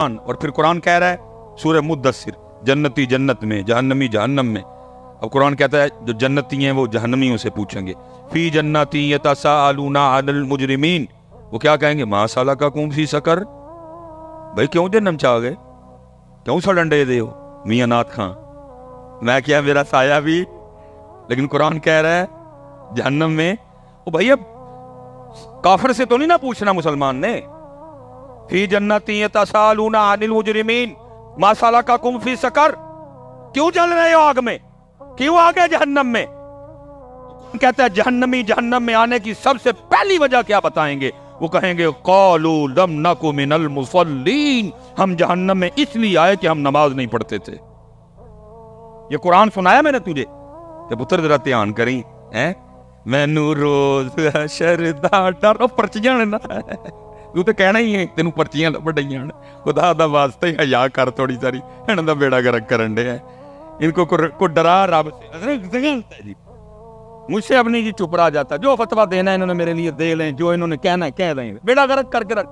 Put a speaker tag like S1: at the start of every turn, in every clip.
S1: اور پھر قرآن کہہ رہا ہے سورہ مدثر جنتی جنت میں جہنمی جہنم میں. اب قرآن کہتا ہے جو جنتی ہیں وہ جہنمیوں سے پوچھیں گے فی جنتی یتساءلون عن المجرمین. وہ کیا کہیں گے ما سلککم فی سقر. بھائی کیوں جہنم چاہ گئے, کیوں سڑنڈے دے ہو میاں نات خان, میں کیا میرا سایہ بھی. لیکن قرآن کہہ رہا ہے جہنم میں. او بھائی اب کافر سے تو نہیں نہ پوچھنا مسلمان نے. فی جنتی یتساءلون عن المجرمین ما سلککم فی سقر. کیوں جل رہے ہو آگ میں, کیوں آ گئے جہنم میں. کہتا ہے جہنمی جہنم میں آنے کی سب سے پہلی وجہ کیا بتائیں گے. وہ کہیں گے قالوا لم نک من المصلین, ہم جہنم میں اس لیے آئے کہ ہم نماز نہیں پڑھتے تھے. یہ قرآن سنایا میں نے تجھے کہ پتر ذرا دھیان کریں. مینو روز حشر دا ڈر. پرچیاں نا تو تے کہنا ہی ہے تینوں پرچیاں بڑھائیاں خدا دا واسطے حیا کر تھوڑی ساری. انہاں دا بیڑا گرک کرن دے. ان کو ڈرا رب سے. مجھ سے اب نہیں جی چپ رہا جاتا. جو فتویٰ دینا ہے انہوں نے میرے لیے دے لیں, جو انہوں نے کہنا ہے کہہ دیں. بیڑا گرک کر کے رکھ.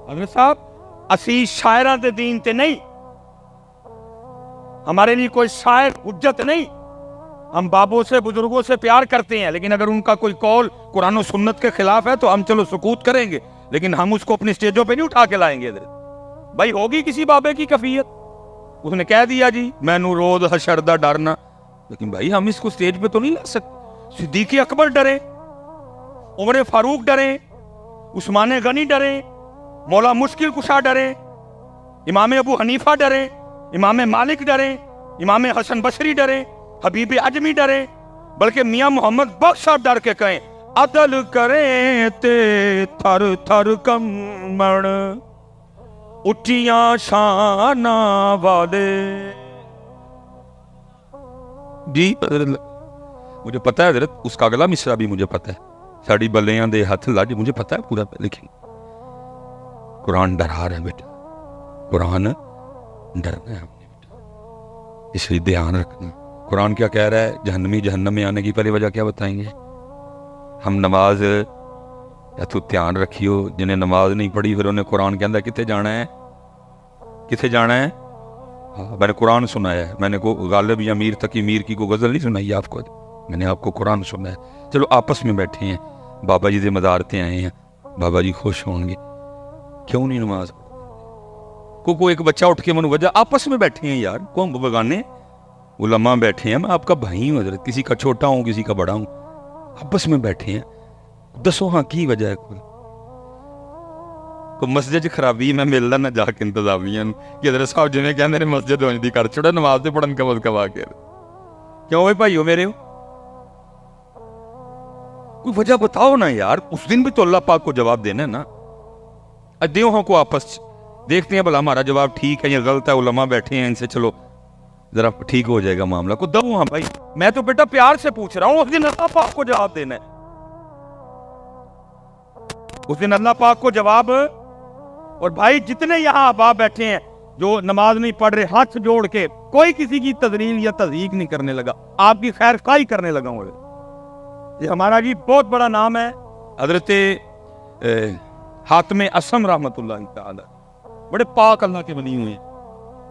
S1: حضرت صاحب اسی شاعراں دے دین تے نہیں, ہمارے لیے کوئی شاعر حجت نہیں. ہم بابوں سے بزرگوں سے پیار کرتے ہیں, لیکن اگر ان کا کوئی قول قرآن و سنت کے خلاف ہے تو ہم چلو سکوت کریں گے, لیکن ہم اس کو اپنی سٹیجوں پہ نہیں اٹھا کے لائیں گے. بھائی ہوگی کسی بابے کی کفیت, اس نے کہہ دیا جی مینو روز حشر دا ڈرنا, لیکن بھائی ہم اس کو سٹیج پہ تو نہیں لا سکتے. صدیق اکبر ڈرے, عمر فاروق ڈرے, عثمان غنی ڈرے, مولا مشکل کشا ڈرے, امام ابو حنیفہ ڈرے, امام مالک ڈرے, امام حسن بصری ڈرے, حبیب اجمی ڈرے, بلکہ میاں محمد بخش صاحب ڈر کے کہیں عدل کریں تے تھر تھر کمڑ اٹھیاں شانہ والے. جی مجھے پتا ہے حضرت, اس کا اگلا مصرع بھی مجھے پتا ہے, ساڑی بلیاں دے ہاتھ لاجی, مجھے پتا ہے پورا. لیکن قرآن ڈرا رہا ہے بیٹا, قرآن ڈرنا ہے ہم نے بیٹا, اس لیے دھیان رکھنا. قرآن کیا کہہ رہا ہے جہنمی جہنم میں آنے کی پہلی وجہ کیا بتائیں گے. ہم نماز یا تو دھیان رکھیو, جنہیں نماز نہیں پڑھی پھر انہیں قرآن کے اندر کتنے جانا ہے, کتنے جانا ہے. میں نے قرآن سنایا ہے, میں نے کو غالب یا میر تقی میر کی کو غزل نہیں سنائی آپ کو, میں نے آپ کو قرآن سنا ہے. چلو آپس میں بیٹھے ہیں, بابا جی دے مزارتے آئے ہیں, بابا جی خوش ہوں گے, کیوں نہیں نماز کو ایک بچہ اٹھ کے منو وجہ. آپس میں بیٹھے ہیں یار, کون بگانے علماء بیٹھے ہیں, میں آپ کا بھائی ہوں حضرت, کسی کا چھوٹا ہوں کسی کا بڑا ہوں, آپس میں بیٹھے ہیں. دسو ہاں کی وجہ ہے کوئی مسجد خرابی میں ملنا نہ جا کے انتظامیہ کہ حضرت صاحب جنہیں کہنے مسجد ہونی دی کر چھوڑا, نماز سے پڑھن کا مذکبہ کے کیوں ہوئے بھائی ہو میرے ہو, کوئی وجہ بتاؤ نا یار. اس دن بھی تو اللہ پاک کو جواب دینا ہے نا. دیو ہاں کو آپس دیکھتے ہیں بھلا ہمارا جواب ٹھیک ہے یا غلط ہے. علماء بیٹھے ہیں, ان سے چلو ذرا ٹھیک ہو جائے گا معاملہ. کو دو ہاں بھائی, میں تو بیٹا پیار سے پوچھ رہا ہوں. اس دن اللہ پاک کو جواب دینا ہے, اس دن اللہ پاک کو جواب. اور بھائی جتنے یہاں احباب بیٹھے ہیں جو نماز نہیں پڑھ رہے, ہاتھ جوڑ کے کوئی کسی کی تذلیل یا تضحیق نہیں کرنے لگا, آپ کی خیر خواہی کرنے لگا ہوں. یہ ہمارا جی بہت بڑا نام ہے حضرت حاتم اسم رحمۃ اللہ تعالی, بڑے پاک اللہ کے بنی ہوئے ہیں.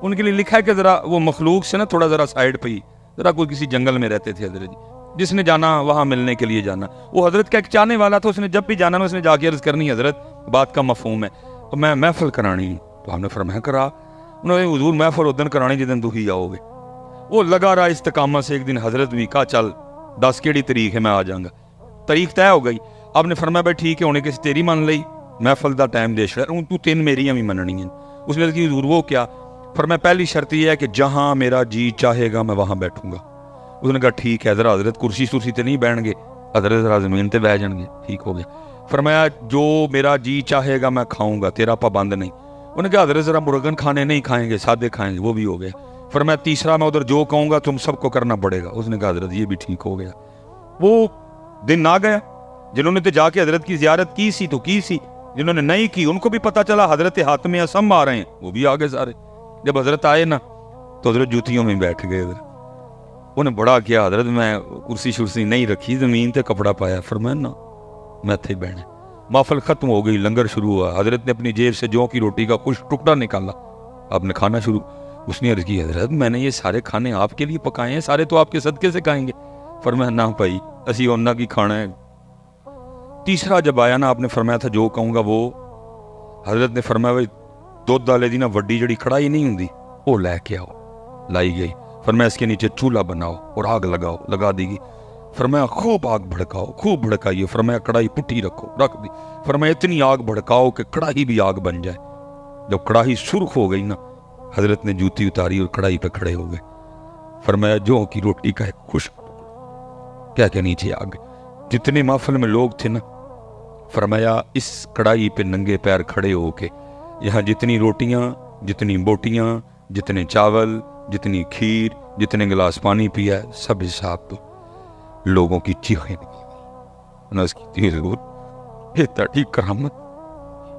S1: ان کے لیے لکھا ہے کہ ذرا وہ مخلوق سے نا تھوڑا ذرا سائیڈ پہ ہی, ذرا کوئی کسی جنگل میں رہتے تھے حضرت جی, جس نے جانا وہاں ملنے کے لیے جانا. وہ حضرت کا ایک چاہنے والا تھا, اس نے جب بھی جانا اس نے جا کے عرض کرنی حضرت بات کا مفہوم ہے تو میں محفل کرانی, تو ہم نے فرمایا کرا. انہوں نے حضور محفل ادن کرانی جدن تو ہی آؤ گے. وہ لگا رہا استقامت سے. ایک دن حضرت بھی کہا چل 10 کیڑی تاریخ ہے میں آ جاؤں گا. تاریخ طے ہو گئی. آپ نے فرمایا بھائی ٹھیک ہے, ہونے کسی تیری مان لئی, محفل دا ٹائم دے شہر تو 3 میریاں بھی مننی ہیں. اس نے کہا حضور وہ کیا. فرمایا پہلی شرط یہ ہے کہ جہاں میرا جی چاہے گا میں وہاں بیٹھوں گا. اس نے کہا ٹھیک ہے. ذرا حضرت کرسی سرسی تے نہیں بیٹھ گے, حضرت ذرا زمین تے بیٹھ جان گے. ٹھیک ہو گیا. فرمایا جو میرا جی چاہے گا میں کھاؤں گا, تیرا پابند نہیں. انہوں نے کہا حضرت ذرا مرغن کھانے نہیں کھائیں گے, سادے کھائیں گے. وہ بھی ہو گیا. فرمایا تیسرا میں ادھر جو کہوں گا تم سب کو کرنا پڑے گا. اس نے کہا حضرت یہ بھی ٹھیک ہو گیا. وہ دن آ گیا. جنہوں نے تو جا کے حضرت کی زیارت کی سی تو کی سی, جنہوں نے نہیں کی ان کو بھی پتا چلا حضرت حاتم اسم آ رہے ہیں, وہ بھی آگے سارے. جب حضرت آئے نا تو حضرت جوتیوں میں بیٹھ گئے. انہیں بڑا کیا حضرت, میں کرسی شرسی نہیں رکھی, زمین تے کپڑا پایا. فرمایا نا میں تھے بہنے. محفل ختم ہو گئی, لنگر شروع ہوا, حضرت نے اپنی جیب سے جو کی روٹی کا کچھ ٹکڑا نکالا, آپ نے کھانا شروع. اس نے عرض کی حضرت میں نے یہ سارے کھانے آپ کے لیے پکائے ہیں, سارے تو آپ کے صدقے سے کھائیں گے. فرمایا نہ بھائی اسی اونا کی کھانا ہے. تیسرا جب آیا نا, آپ نے فرمایا تھا جو کہوں گا وہ. حضرت نے فرمایا بھائی دودھ والے دی نا وڈی جڑی کڑائی نہیں ہوندی وہ لے کے آؤ. لائی گئی. فرمایا اس کے نیچے چولہا بناؤ اور آگ لگاؤ. لگا دی گئی. فرمایا خوب آگ بھڑکاؤ, خوب بھڑکائیے. فرمایا کڑائی پٹھی رکھو, رکھ دی. فرمایا اتنی آگ بھڑکاؤ کہ کڑاہی بھی آگ بن جائے. جب کڑاہی سرخ ہو گئی نا, حضرت نے جوتی اتاری اور کڑائی پہ کھڑے ہو گئے. فرمایا جو کی روٹی کا ایک خشک کیا کہ نیچے آ گئے. جتنے محفل میں لوگ تھے نا, فرمایا اس کڑائی پہ ننگے پیر کھڑے ہو کے یہاں جتنی روٹیاں, جتنی بوٹیاں, جتنے چاول, جتنی کھیر, جتنے گلاس پانی پیا, سب حساب تو لوگوں کی چیخیں نکلی. اس کی تھی حضور یہ تڑی کرامت,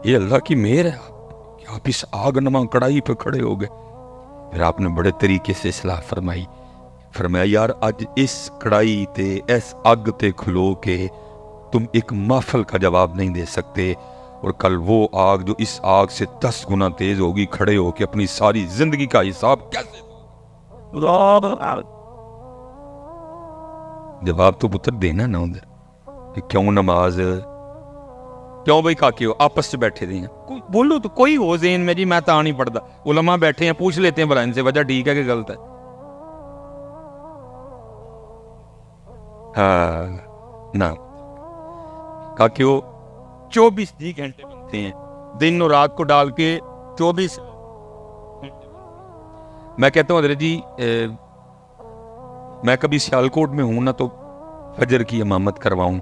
S1: یہ اللہ کی مہر ہے کہ آپ اس آگ نما کڑائی پہ کھڑے ہو گئے. پھر آپ نے بڑے طریقے سے اصلاح فرمائی. فرمایا یار اج اس کڑائی تے اس اگ تے کھلو کے تم ایک محفل کا جواب نہیں دے سکتے, اور کل وہ آگ جو اس آگ سے 10 گنا تیز ہوگی, کھڑے ہو کے اپنی ساری زندگی کا حساب کیسے. جواب تو پتر دینا نا ادھر کہ کیوں نماز, کیوں بھائی کاکے ہو آپس سے بیٹھے دے ہیں, بولو تو کوئی ہو ذہن میں جی میں تا نہیں پڑھتا. علماء بیٹھے ہیں پوچھ لیتے ہیں بھلا ان سے وجہ ٹھیک ہے کہ غلط ہے. ہاں نا کاکے ہو 24 گھنٹے بنتے ہیں, دن اور رات کو ڈال کے 24. میں کہتا ہوں حضرت جی میں کبھی سیالکوٹ میں ہوں نا تو فجر کی امامت کرواؤں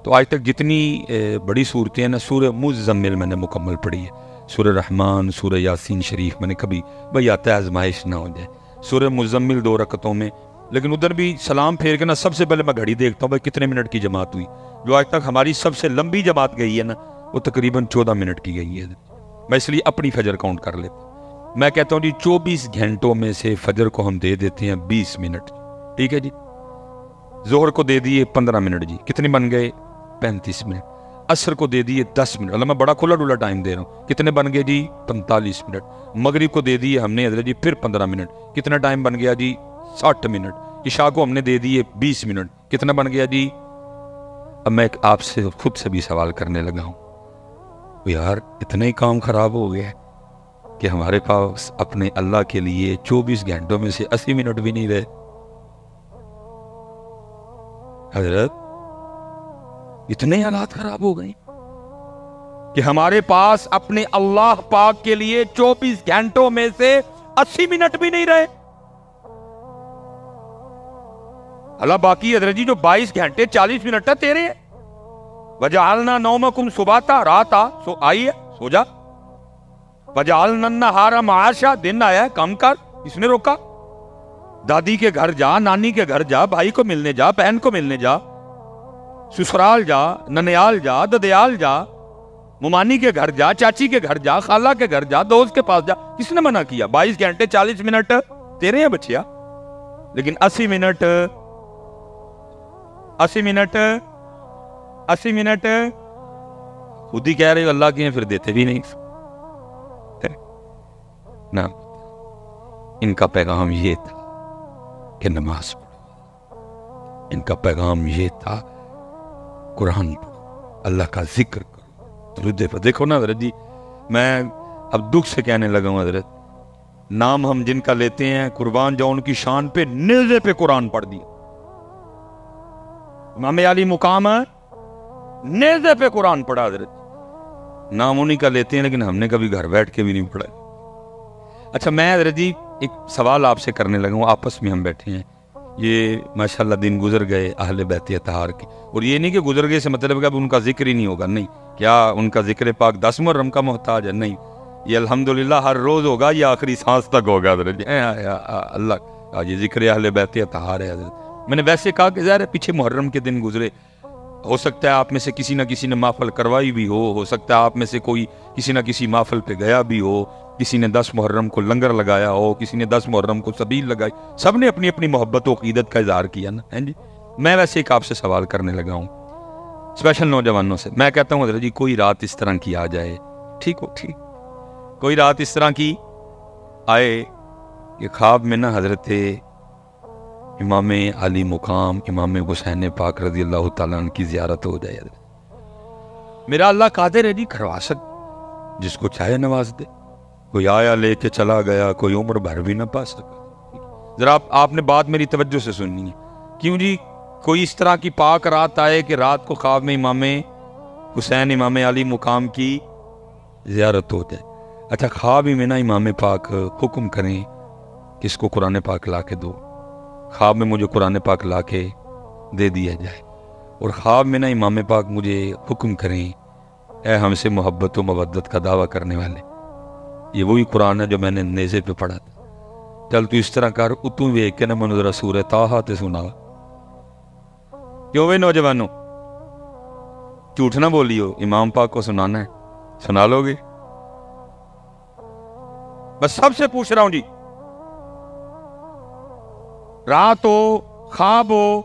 S1: تو آج تک جتنی بڑی صورتیں ہیں نا, سورہ مزمل میں نے مکمل پڑھی ہے, سورہ رحمان, سورہ یاسین شریف میں نے کبھی بھئی آتا ہے آزمائش نہ ہو جائے. سورہ مزمل 2 رکعتوں میں, لیکن ادھر بھی سلام پھیر کے نا سب سے پہلے میں گھڑی دیکھتا ہوں بھائی کتنے منٹ کی جماعت ہوئی. جو آج تک ہماری سب سے لمبی جماعت گئی ہے نا وہ تقریباً 14 منٹ کی گئی ہے. میں اس لیے اپنی فجر کاؤنٹ کر لیتا ہوں. میں کہتا ہوں جی 24 گھنٹوں میں سے فجر کو ہم دے دیتے ہیں 20 منٹ. ٹھیک ہے جی. ظہر کو دے دیے 15 منٹ جی, کتنے بن گئے 35 منٹ. عصر کو دے دیے 10 منٹ, اللہ میں بڑا کھلا ڈولا ٹائم دے رہا ہوں, کتنے بن گئے جی 45 منٹ. مغرب کو دے دیے ہم نے حضرت جی پھر 15 منٹ, کتنا ٹائم بن گیا جی 60 منٹ. عشاء کو ہم نے دے دیے 20 منٹ, کتنا بن گیا جی. اب میں آپ سے خود سے بھی سوال کرنے لگا ہوں, یار اتنا ہی کام خراب ہو گیا کہ ہمارے پاس اپنے اللہ کے لیے 24 گھنٹوں میں سے 80 منٹ بھی نہیں رہے. حضرت اتنے حالات خراب ہو گئے کہ ہمارے پاس اپنے اللہ پاک کے لیے 24 گھنٹوں میں سے 80 منٹ بھی نہیں رہے. اللہ باقی حضرت جی جو 22 گھنٹے 40 منٹ ہے تیرے ہیں. وجعلنا نومکم سباتا, رات سو آئی ہے سو جا. وجعلنا النہار معاشا, دن آیا ہے کام کر, اس نے روکا. دادی کے گھر جا, نانی کے گھر جا, بھائی کو ملنے جا, بہن کو ملنے جا, سسرال جا, ننیال جا, ددیال جا, ممانی کے گھر جا, چاچی کے گھر جا, خالہ کے گھر جا, دوست کے پاس جا. کس نے منع کیا؟ 22 گھنٹے 40 منٹ تیرے ہیں بچیا. لیکن 80 منٹ 80 منٹ خود ہی کہہ رہے ہو اللہ کے ہیں, پھر دیتے بھی نہیں نا. ان کا پیغام یہ تھا کہ نماز پڑھو, ان کا پیغام یہ تھا قرآن پڑھو, اللہ کا ذکر کرو, درود پر. دیکھو نا حضرت جی میں اب دکھ سے کہنے لگا ہوں حضرت, نام ہم جن کا لیتے ہیں قربان جاؤ ان کی شان پہ نیزے پہ قرآن پڑھ دیا. امام علی مقام ہے, نیزے پہ قرآن پڑھا حضرت. نام انہی کا لیتے ہیں لیکن ہم نے کبھی گھر بیٹھ کے بھی نہیں پڑھا. اچھا میں حضرت جی ایک سوال آپ سے کرنے لگا ہوں, آپس میں ہم بیٹھے ہیں, یہ ماشاءاللہ دن گزر گئے اہل بیت اطہار کے, اور یہ نہیں کہ گزر گئے سے مطلب کہ اب ان کا ذکر ہی نہیں ہوگا, نہیں. کیا ان کا ذکر پاک 10 محرم کا محتاج ہے؟ نہیں, یہ الحمدللہ ہر روز ہوگا, یہ آخری سانس تک ہوگا حضرت جی. اللہ یہ ذکر اہل بیت اطہار ہے حضرت. میں نے ویسے کہا کہ ظاہر ہے پیچھے محرم کے دن گزرے, ہو سکتا ہے آپ میں سے کسی نہ کسی نے محفل کروائی بھی ہو سکتا ہے آپ میں سے کوئی کسی نہ کسی محفل پہ گیا بھی ہو, کسی نے 10 محرم کو لنگر لگایا ہو, کسی نے 10 محرم کو سبیل لگائی, سب نے اپنی اپنی محبت و عقیدت کا اظہار کیا نا, ہیں جی. میں ویسے ایک آپ سے سوال کرنے لگا ہوں, اسپیشل نوجوانوں سے میں کہتا ہوں حضرت جی کوئی رات اس طرح کی آ جائے، ٹھیک ہو ٹھیک، کوئی رات اس طرح کی آئے کہ خواب میں نا حضرت امام علی مقام امام حسین پاک رضی اللہ تعالیٰ عنہ کی زیارت ہو جائے، میرا اللہ قادر ہے جی کروا سکتا، جس کو چاہے نواز دے، کوئی آیا لے کے چلا گیا، کوئی عمر بھر بھی نہ پا سکا۔ ذرا آپ نے بات میری توجہ سے سننی ہے، کیوں جی کوئی اس طرح کی پاک رات آئے کہ رات کو خواب میں امام حسین امام علی مقام کی زیارت ہو جائے۔ اچھا خواب ہی میں نا امام پاک حکم کریں کہ اس کو قرآن پاک لا کے دو، خواب میں مجھے قرآن پاک لا کے دے دیا جائے، اور خواب میں نا امام پاک مجھے حکم کریں اے ہم سے محبت و مودت کا دعویٰ کرنے والے، یہ وہی قرآن ہے جو میں نے نیزے پہ پڑھا تھا، چل تو اس طرح کر اتوں ویک کے نا منو ذرا سورہ طٰہٰ تے سنا۔ کیوں بھائی نوجوانوں جھوٹ نہ بولیو، امام پاک کو سنانا ہے، سنا لو گے؟ بس سب سے پوچھ رہا ہوں جی، رات ہو، خواب ہو،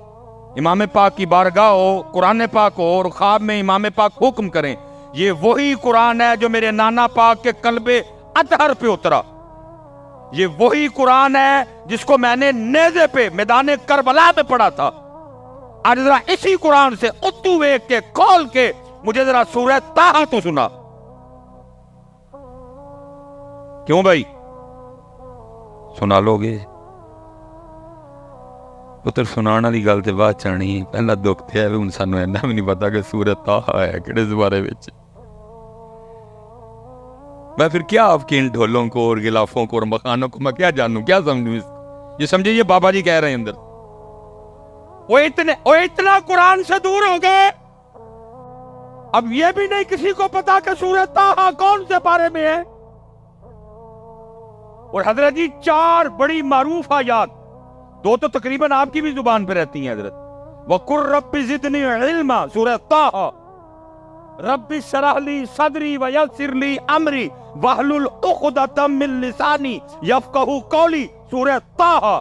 S1: امام پاک کی بارگاہ ہو، قرآن پاک ہو، اور خواب میں امام پاک حکم کریں، یہ وہی قرآن ہے جو میرے نانا پاک کے قلب اطہر پہ اترا، یہ وہی قرآن ہے جس کو میں نے نیزے پہ میدان کربلا پہ پڑھا تھا۔ آج ذرا اسی قرآن سے اتو ویک کے کھول کے مجھے ذرا سورہ طٰہٰ تو سنا۔ کیوں بھائی سنا لو گے؟ پتر سنانا دی گل تے بات چڑھنی، پہلا دکھ تے ہے ہن سانوں اینا بھی نہیں پتا کہ سورہ طٰہٰ ہے کہڑے زبارے وچ۔ میں پھر کیا آپ کے ان ڈھولوں کو اور غلافوں کو اور مخانوں کو میں کیا جانوں، کیا سمجھوں؟ یہ سمجھے یہ بابا جی کہہ رہے ہیں اندر، وہ اتنا قرآن سے دور ہو گئے، اب یہ بھی نہیں کسی کو پتا کہ سورہ طٰہٰ کون سے پارے میں ہے۔ اور حضرت جی 4 بڑی معروف آیات، 2 تو تقریباً آپ کی بھی زبان پہ رہتی ہیں حضرت، وَقُلْ رَبِّ زِدْنِي عِلْمًا سورہ طٰہٰ، رَبِّ اشْرَحْ لِي صَدْرِي وَيَسِّرْ لِي أَمْرِي وَاحْلُلْ عُقْدَةً مِّن لِّسَانِي يَفْقَهُوا قَوْلِي سورہ طٰہٰ۔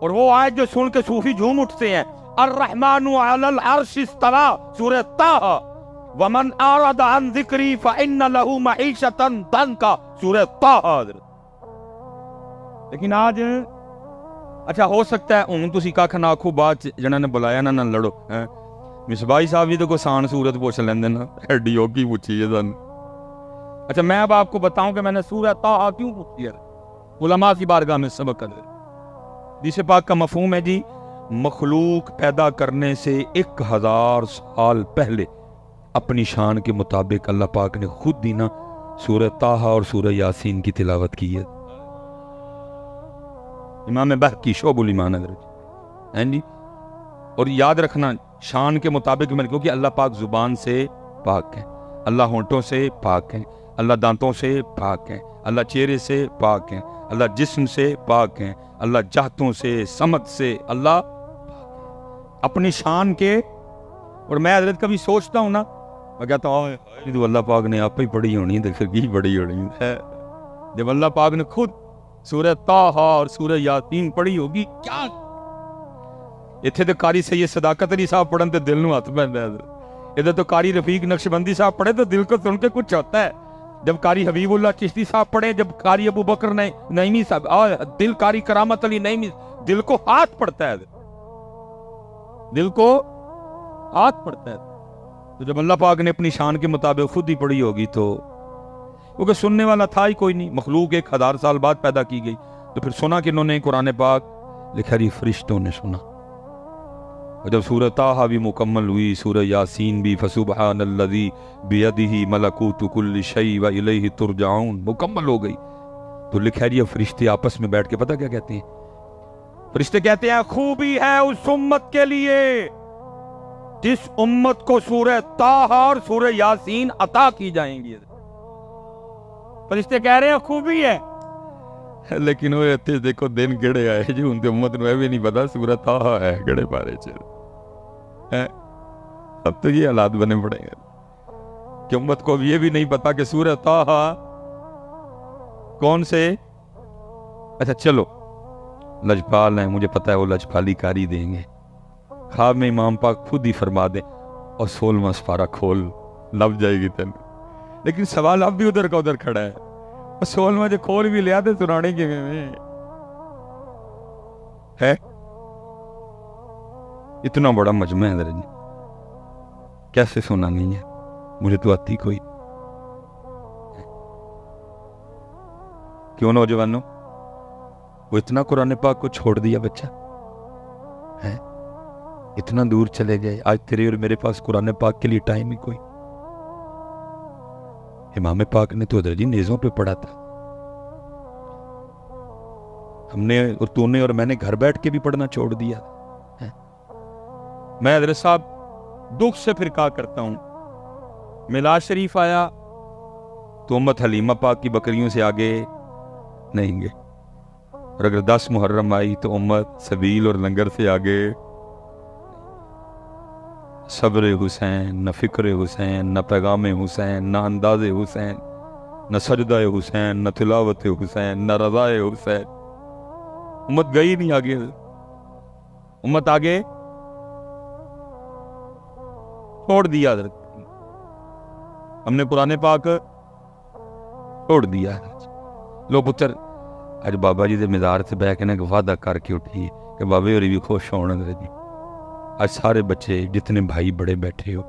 S1: اور وہ آیت جو سن کے صوفی جھوم اٹھتے ہیں، الرحمن علی العرش استویٰ سورہ طٰہٰ، ومن اعرض عن ذکری فإن له معیشۃ ضنکا سورہ طٰہٰ۔ لیکن آج اچھا ہو سکتا ہے ہوں تسی کھ نہ آکھو، بعد جنہاں نے بلایا نہ لڑو، مصباحی صاحب بھی تو کوئی سان سورت پوچھ لیندے نا، ایڈی اوکی پوچھی ہے سن۔ اچھا میں اب آپ کو بتاؤں کہ میں نے سورہ طٰہٰ کیوں پوچھی ہے، علماء کی بارگاہ میں سبق ہے۔ حدیث پاک کا مفہوم ہے جی، مخلوق پیدا کرنے سے 1000 سال پہلے اپنی شان کے مطابق اللہ پاک نے خود ہی نا سورہ طٰہٰ اور سورہ یاسین کی تلاوت کی ہے۔ امام بہقی شعب الایمان ہے جی، اور یاد رکھنا شان کے مطابق میں، کیونکہ اللہ پاک زبان سے پاک ہے، اللہ ہونٹوں سے پاک ہے، اللہ دانتوں سے پاک ہے، اللہ چہرے سے پاک ہے، اللہ جسم سے پاک ہے، اللہ جہتوں سے سمت سے اللہ اپنی شان کے۔ اور میں حضرت کبھی سوچتا ہوں نا، میں کہتا ہوں تو اللہ پاک نے آپ ہی پڑھی ہونی تو پھر کی پڑھی ہونی ہے، جب اللہ پاک نے خود سورہ طٰہٰ اور سورہ یاسین پڑھی ہوگی کیا۔ اتنے تو قاری سید صداقت علی صاحب پڑھن تو دل نو ہاتھ پہنتا ہے، ادھر تو قاری رفیق نقشبندی صاحب پڑھے تو دل کو سن کے کچھ ہوتا ہے، جب قاری حبیب اللہ چشتی صاحب پڑھے، جب قاری ابو بکر نعیمی صاحب، دل قاری کرامت علی نعیمی، دل کو ہاتھ پڑتا ہے، دل کو ہاتھ پڑتا ہے۔ تو جب اللہ پاک نے اپنی شان کے مطابق خود ہی پڑھی ہوگی تو، کیونکہ سننے والا تھا ہی کوئی نہیں، مخلوق 1000 سال بعد پیدا کی گئی، تو پھر سنا کنہوں نے قرآن پاک؟ لکھا جی فرشتوں نے سنا۔ اور جب سورہ طٰہٰ بھی مکمل ہوئی، سورہ یاسین بھی، فسبحان الذی بیدہ ملکوت کل شیء والیہ ترجعون مکمل ہو گئی، تو لکھا جی فرشتے آپس میں بیٹھ کے پتہ کیا کہتے ہیں؟ فرشتے کہتے ہیں خوبی ہے اس امت کے لیے جس امت کو سورہ طٰہٰ اور سورہ یاسین عطا کی جائیں گی۔ فرشتے کہہ رہے ہیں خوبی ہے، لیکن وہ اتنے دیکھو دن کہڑے آئے جی، ان کی امت نو بھی نہیں پتا سورہ طٰہٰ ہے کہڑے پارے چ۔ اب تو یہ حالات بنے پڑے ہیں کہ امت کو یہ بھی نہیں پتا کہ سورہ طٰہٰ کون سے۔ اچھا چلو لجپال ہیں، مجھے پتا ہے وہ لجپالی کاری دیں گے، خواب میں امام پاک خود ہی فرما دیں اور 16واں سپارہ کھول، لب جائے گی تین. لیکن سوال اب بھی ادھر کا ادھر کھڑا ہے، اور 16واں جو کھول بھی لیا تو سنانے کے میں ہے. اتنا بڑا مجمع ہے حضرت جی، کیسے سنا نہیں ہے؟ مجھے تو آتی کوئی. کیوں نوجوانوں وہ اتنا قرآن پاک کو چھوڑ دیا بچہ ہے؟ اتنا دور چلے گئے. آج تیرے اور میرے پاس قرآن پاک کے لیے ٹائم ہی کوئی. امام پاک نے تو حضرت جی نیزوں پہ پڑھا تھا. ہم نے اور تو نے اور میں نے گھر بیٹھ کے بھی پڑھنا چھوڑ دیا ہے. میں حضرت صاحب دکھ سے پھر کہا کرتا ہوں، میلاد شریف آیا تو امت حلیمہ پاک کی بکریوں سے آگے نہیں گے، اور اگر 10 محرم آئی تو امت سبیل اور لنگر سے آگے. صبر حسین، نہ فکر حسین، نہ پیغام حسین، نہ انداز حسین، نہ سجدہ حسین، نہ تلاوت حسین، نہ رضا حسین. امت گئی نہیں آگے. امت آگے چھوڑ دیا حضرت. ہم نے قرآن پاک چھوڑ دیا. لو پتر اج بابا جی دے مزار سے بہ کے نا وعدہ کر کے اٹھی کہ بابے ہوری بھی خوش ہونا. حضرت جی اج سارے بچے جتنے بھائی بڑے بیٹھے ہو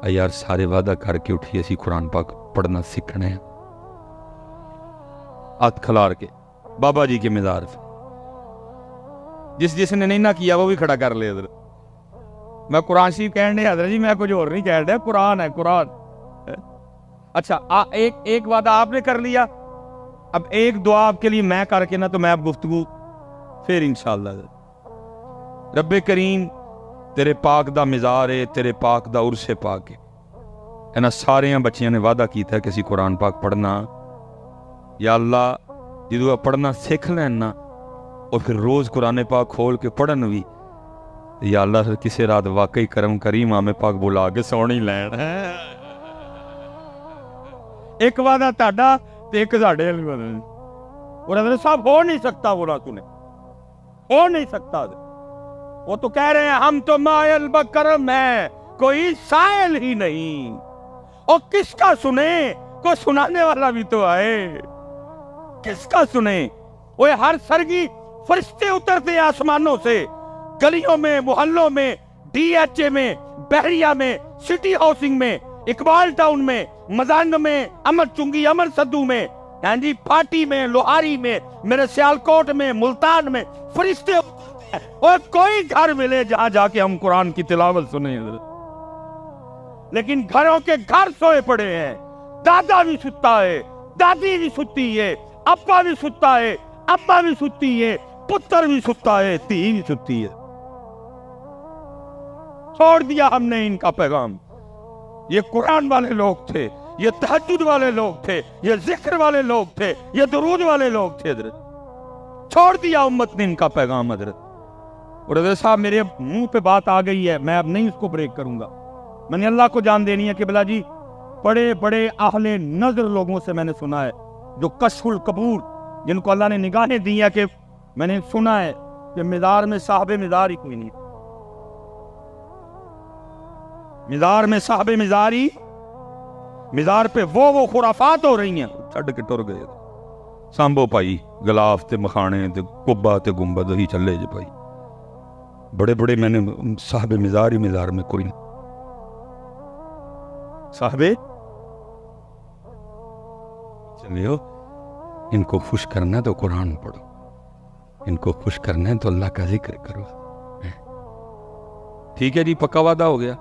S1: یار سارے وعدہ کر کے اٹھی اسی قرآن پاک پڑھنا سیکھنا ہے. ہاتھ کھلار کے بابا جی کے مزار سے جس نے نہیں نہ کیا وہ بھی کھڑا کر لے. حضرت میں قرآن شریف کہنے دے حضرت جی، میں کچھ اور نہیں کہہ رہا، قرآن ہے قرآن. اچھا ایک وعدہ آپ نے کر لیا، اب ایک دعا آپ کے لیے میں کر کے نا تو میں اب گفتگو پھر انشاءاللہ. رب کریم تیرے پاک دا مزار ہے، تیرے پاک دا عرس پاک ہے. انہاں سارے بچیاں نے وعدہ کیتا ہے کہ اسی قرآن پاک پڑھنا. یا اللہ جدو پڑھنا سیکھ لینا اور پھر روز قرآن پاک کھول کے پڑھن بھی، یا اللہ کسی رات واقعی کرم کریم آمے پاک بلا کے سونی لین. ایک وعدہ تہاڈا تے ایک ساڈے والی وعدہ. اور حضرت صاحب ہو نہیں سکتا، بولا تو نے ہو نہیں سکتا. وہ تو کہہ رہے ہیں ہم تو مائل بکرم ہیں، کوئی سائل ہی نہیں. اور کس کا سنے؟ کوئی سنانے والا بھی تو آئے. کس کا سنے؟ وہ ہر سرگی فرشتے اترتے آسمانوں سے، گلیوں میں، محلوں میں، ڈی ایچ اے میں، بحریہ میں، سٹی ہاؤسنگ میں، اقبال ٹاؤن میں، مزانگ میں، امر چنگی، امر صدو میں، جی پاٹی میں، لوہاری میں، میرے سیالکوٹ میں، ملتان میں فرشتے. اور کوئی گھر ملے جہاں جا کے ہم قرآن کی تلاوت سنیں. لیکن گھروں کے گھر سوئے پڑے ہیں. دادا بھی ستا ہے، دادی بھی ستی ہے، ابا بھی ستا ہے، ابا بھی ستی ہے، پتر بھی ستا ہے، تھی بھی ستی ہے. چھوڑ دیا ہم نے ان کا پیغام. یہ قرآن والے لوگ تھے، یہ تہجد والے لوگ تھے، یہ ذکر والے لوگ تھے، یہ درود والے لوگ تھے. حضرت چھوڑ دیا امت نے ان کا پیغام. حضرت اور حضرت صاحب میرے منہ پہ بات آ گئی ہے، میں اب نہیں اس کو بریک کروں گا. میں نے اللہ کو جان دینی ہے کہ بلا جی بڑے بڑے اہل نظر لوگوں سے میں نے سنا ہے، جو کشف القبور، جن کو اللہ نے نگاہیں دی ہے، کہ میں نے سنا ہے کہ مزار میں صاحب مزار ہی کوئی نہیں. مزار میں صاحب مزاری، مزار پہ وہ خرافات ہو رہی ہیں. چھڑ کے ٹر گئے سامبو پائی گلاف تے مخانے تے کبا تے گنبد ہی چلے جے پائی. بڑے بڑے میں نے صاحب مزار ہی مزار میں کوئی نہیں. صاحب چلے ہو، ان کو خوش کرنا ہے تو قرآن پڑھو، ان کو خوش کرنا ہے تو اللہ کا ذکر کرو. ٹھیک ہے جی، پکا وعدہ ہو گیا.